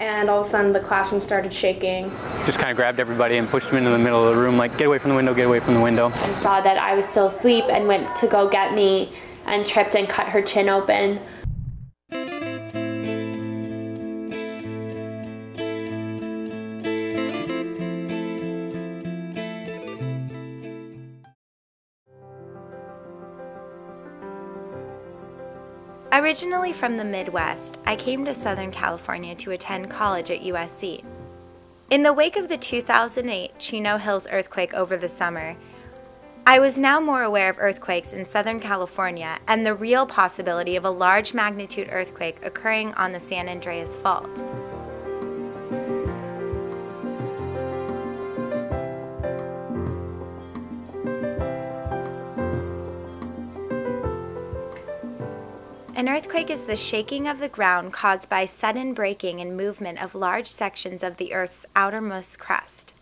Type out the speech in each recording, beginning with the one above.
and all of a sudden the classroom started shaking. Just kind of grabbed everybody and pushed them into the middle of the room, like, get away from the window, get away from the window. And saw that I was still asleep and went to go get me and tripped and cut her chin open. Originally from the Midwest, I came to Southern California to attend college at USC. In the wake of the 2008 Chino Hills earthquake over the summer, I was now more aware of earthquakes in Southern California and the real possibility of a large magnitude earthquake occurring on the San Andreas Fault. An earthquake is the shaking of the ground caused by sudden breaking and movement of large sections of the Earth's outermost crust.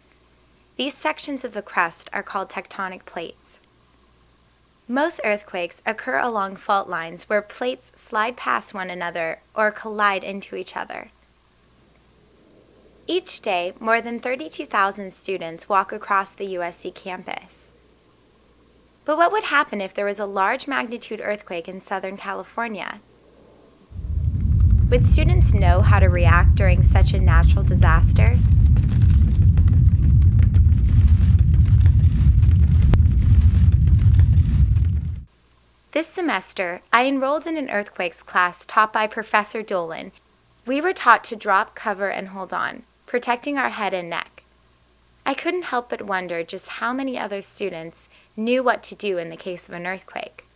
These sections of the crust are called tectonic plates. Most earthquakes occur along fault lines where plates slide past one another or collide into each other. Each day, more than 32,000 students walk across the USC campus. But what would happen if there was a large magnitude earthquake in Southern California? Would students know how to react during such a natural disaster? This semester, I enrolled in an earthquakes class taught by Professor Dolan. We were taught to drop, cover, and hold on, protecting our head and neck. I couldn't help but wonder just how many other students knew what to do in the case of an earthquake.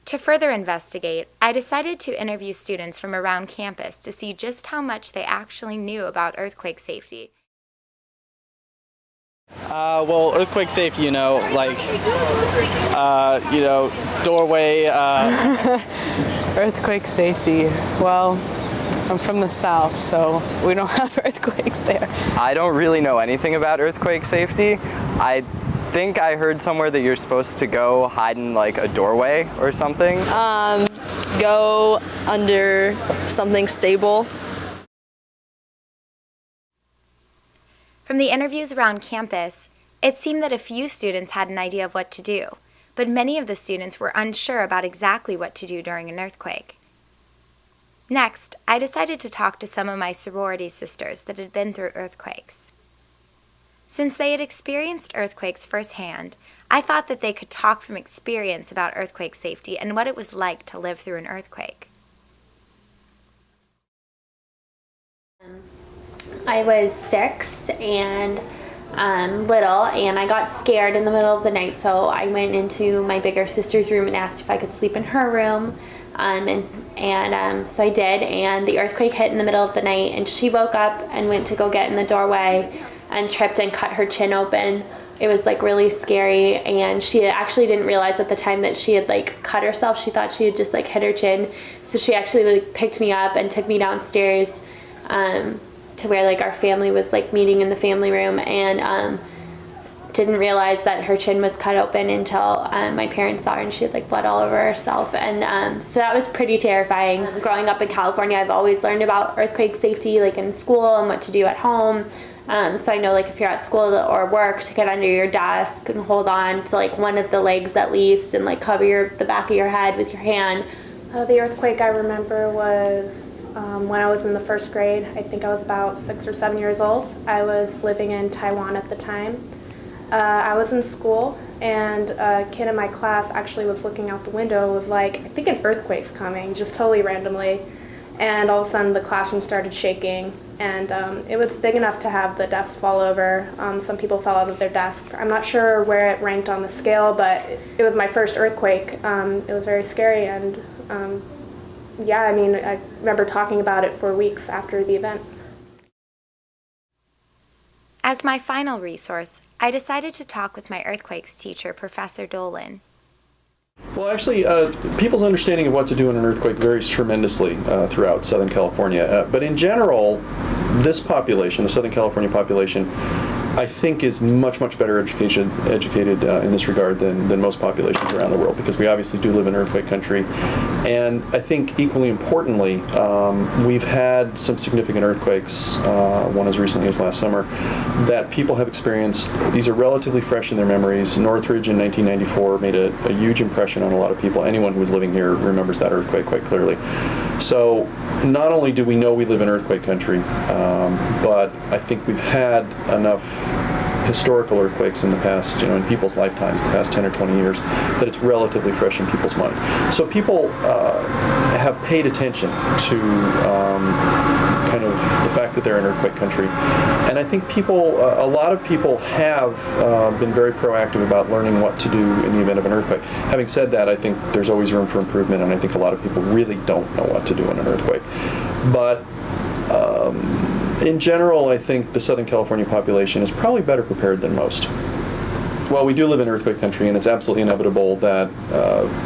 To further investigate, I decided to interview students from around campus to see just how much they actually knew about earthquake safety. Well, earthquake safety, doorway. Earthquake safety, well, I'm from the south, so we don't have earthquakes there. I don't really know anything about earthquake safety. I think I heard somewhere that you're supposed to go hide in like a doorway or something. Go under something stable. From the interviews around campus, it seemed that a few students had an idea of what to do, but many of the students were unsure about exactly what to do during an earthquake. Next, I decided to talk to some of my sorority sisters that had been through earthquakes. Since they had experienced earthquakes firsthand, I thought that they could talk from experience about earthquake safety and what it was like to live through an earthquake. I was 6 and little, and I got scared in the middle of the night, so I went into my bigger sister's room and asked if I could sleep in her room. So I did, and the earthquake hit in the middle of the night, and she woke up and went to go get in the doorway and tripped and cut her chin open. It was like really scary, and she actually didn't realize at the time that she had like cut herself. She thought she had just like hit her chin, so she actually like picked me up and took me downstairs to where like our family was like meeting in the family room, and didn't realize that her chin was cut open until my parents saw her and she had like blood all over herself, and so that was pretty terrifying. Growing up in California, I've always learned about earthquake safety like in school and what to do at home. So I know like if you're at school or work, to get under your desk and hold on to like one of the legs at least, and like cover the back of your head with your hand. The earthquake I remember was when I was in the first grade. I think I was about 6 or 7 years old. I was living in Taiwan at the time. I was in school, and a kid in my class actually was looking out the window and was like, I think an earthquake's coming, just totally randomly. And all of a sudden the classroom started shaking, and it was big enough to have the desks fall over. Some people fell out of their desks. I'm not sure where it ranked on the scale, but it was my first earthquake. It was very scary, and I remember talking about it for weeks after the event. As my final resource, I decided to talk with my earthquakes teacher, Professor Dolan. Well, actually, people's understanding of what to do in an earthquake varies tremendously throughout Southern California. But in general, this population, the Southern California population, I think is much better educated in this regard than most populations around the world, because we obviously do live in earthquake country. And I think equally importantly, we've had some significant earthquakes, one as recently as last summer, that people have experienced. These are relatively fresh in their memories. Northridge in 1994 made a huge impression on a lot of people. Anyone who was living here remembers that earthquake quite clearly. So not only do we know we live in earthquake country, but I think we've had enough historical earthquakes in the past, in people's lifetimes, the past 10 or 20 years, that it's relatively fresh in people's mind. So people have paid attention to kind of the fact that they're in earthquake country. And I think a lot of people have been very proactive about learning what to do in the event of an earthquake. Having said that, I think there's always room for improvement, and I think a lot of people really don't know what to do in an earthquake. But in general, I think the Southern California population is probably better prepared than most. Well, we do live in earthquake country, and it's absolutely inevitable that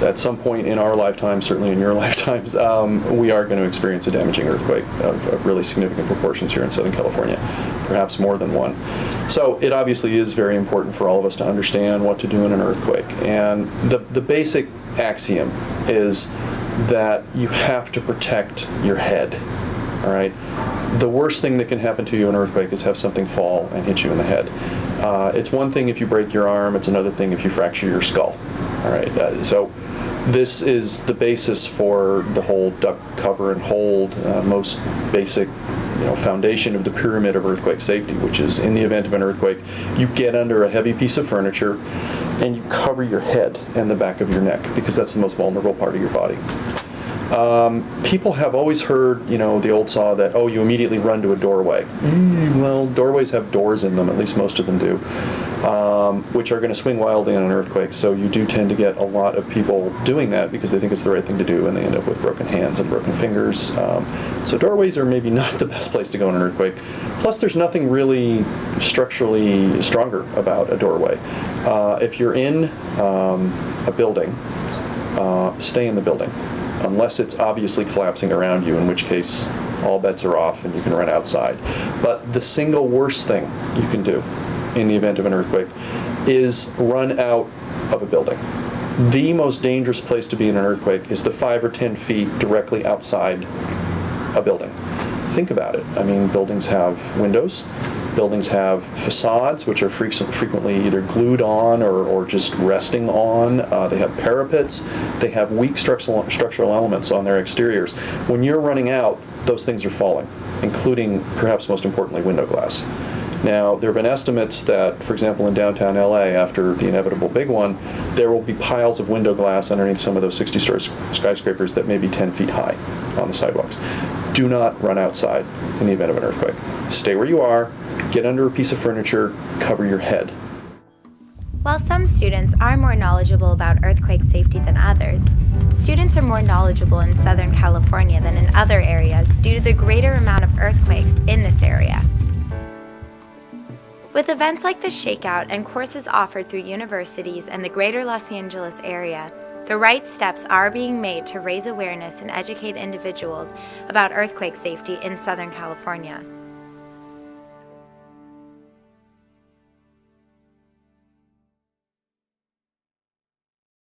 at some point in our lifetime, certainly in your lifetimes, we are going to experience a damaging earthquake of really significant proportions here in Southern California, perhaps more than one. So it obviously is very important for all of us to understand what to do in an earthquake. And the basic axiom is that you have to protect your head. All right. The worst thing that can happen to you in an earthquake is have something fall and hit you in the head. It's one thing if you break your arm. It's another thing if you fracture your skull. All right. So this is the basis for the whole duck, cover, and hold, most basic foundation of the pyramid of earthquake safety, which is in the event of an earthquake, you get under a heavy piece of furniture and you cover your head and the back of your neck, because that's the most vulnerable part of your body. People have always heard, the old saw that, you immediately run to a doorway. Well, doorways have doors in them, at least most of them do, which are going to swing wildly in an earthquake. So you do tend to get a lot of people doing that because they think it's the right thing to do, and they end up with broken hands and broken fingers. So doorways are maybe not the best place to go in an earthquake. Plus, there's nothing really structurally stronger about a doorway. If you're in a building, stay in the building, unless it's obviously collapsing around you, in which case all bets are off and you can run outside. But the single worst thing you can do in the event of an earthquake is run out of a building. The most dangerous place to be in an earthquake is the 5 or 10 feet directly outside a building. Think about it. I mean, buildings have windows. Buildings have facades, which are frequently either glued on or just resting on. They have parapets. They have weak structural elements on their exteriors. When you're running out, those things are falling, including, perhaps most importantly, window glass. Now, there have been estimates that, for example, in downtown LA, after the inevitable big one, there will be piles of window glass underneath some of those 60-story skyscrapers that may be 10 feet high on the sidewalks. Do not run outside in the event of an earthquake. Stay where you are, get under a piece of furniture, cover your head. While some students are more knowledgeable about earthquake safety than others, students are more knowledgeable in Southern California than in other areas due to the greater amount of earthquakes in this area. With events like the Shakeout and courses offered through universities and the greater Los Angeles area, the right steps are being made to raise awareness and educate individuals about earthquake safety in Southern California.